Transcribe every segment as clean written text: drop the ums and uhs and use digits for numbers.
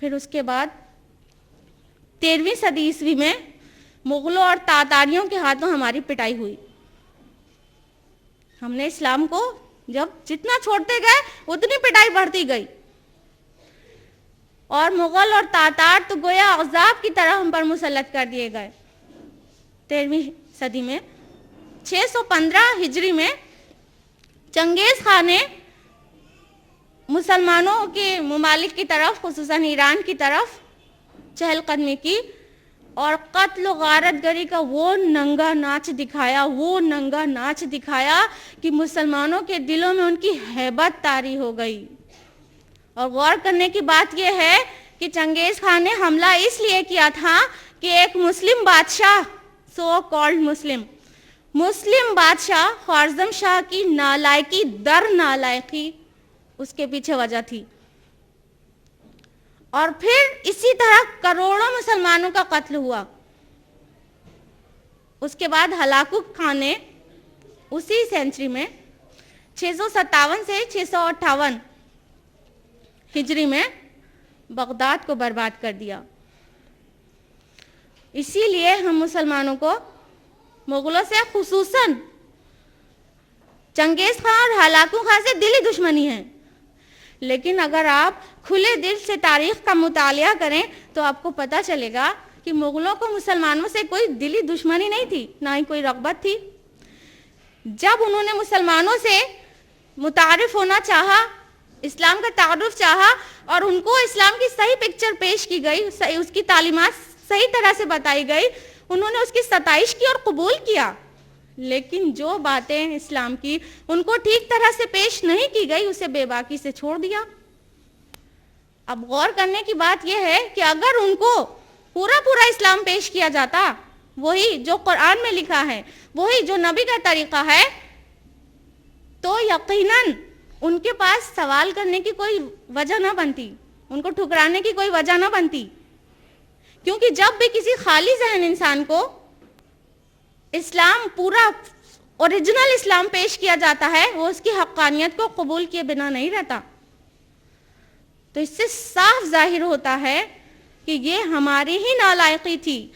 پھر اس کے بعد 13ویں صدی عیسوی میں مغلوں اور تاتاریوں کے ہاتھوں ہماری پٹائی ہوئی. ہم نے اسلام کو جب جتنا چھوڑتے گئے اتنی پٹائی بڑھتی گئی، اور مغل اور تاتار تو گویا عذاب کی طرح ہم پر مسلط کر دیے گئے. 13ویں صدی میں 615 ہجری میں چنگیز خان نے مسلمانوں کے ممالک کی طرف، خصوصاً ایران کی طرف چہل قدمی کی اور قتل و غارت گری کا وہ ننگا ناچ دکھایا کہ مسلمانوں کے دلوں میں ان کی ہیبت طاری ہو گئی. اور غور کرنے کی بات یہ ہے کہ چنگیز خان نے حملہ اس لیے کیا تھا کہ ایک مسلم بادشاہ، سو کالڈ مسلم بادشاہ خوارزم شاہ کی نالائکی در نالائکی اس کے پیچھے وجہ تھی. اور پھر اسی طرح کروڑوں مسلمانوں کا قتل ہوا. اس کے بعد ہلاکو خان نے اسی سینچری میں 657 سے 658 ہجری میں بغداد کو برباد کر دیا. اسی لیے ہم مسلمانوں کو مغلوں سے، خصوصاً چنگیز خان اور ہلاکو خان سے دلی دشمنی ہے. لیکن اگر آپ کھلے دل سے تاریخ کا مطالعہ کریں تو آپ کو پتہ چلے گا کہ مغلوں کو مسلمانوں سے کوئی دلی دشمنی نہیں تھی، نہ ہی کوئی رغبت تھی. جب انہوں نے مسلمانوں سے متعارف ہونا چاہا، اسلام کا تعارف چاہا، اور ان کو اسلام کی صحیح پکچر پیش کی گئی، اس کی تعلیمات صحیح طرح سے بتائی گئی، انہوں نے اس کی ستائش کی اور قبول کیا. لیکن جو باتیں اسلام کی ان کو ٹھیک طرح سے پیش نہیں کی گئی، اسے بے باکی سے چھوڑ دیا. اب غور کرنے کی بات یہ ہے کہ اگر ان کو پورا اسلام پیش کیا جاتا، وہی جو قرآن میں لکھا ہے، وہی جو نبی کا طریقہ ہے، تو یقیناً ان کے پاس سوال کرنے کی کوئی وجہ نہ بنتی، ان کو ٹھکرانے کی کوئی وجہ نہ بنتی. کیونکہ جب بھی کسی خالی ذہن انسان کو اسلام، پورا اوریجنل اسلام پیش کیا جاتا ہے، وہ اس کی حقانیت کو قبول کیے بنا نہیں رہتا. تو اس سے صاف ظاہر ہوتا ہے کہ یہ ہماری ہی نالائقی تھی،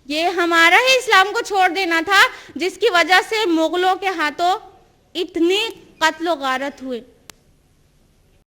یہ ہمارا ہی اسلام کو چھوڑ دینا تھا، جس کی وجہ سے مغلوں کے ہاتھوں اتنی قتل و غارت ہوئے.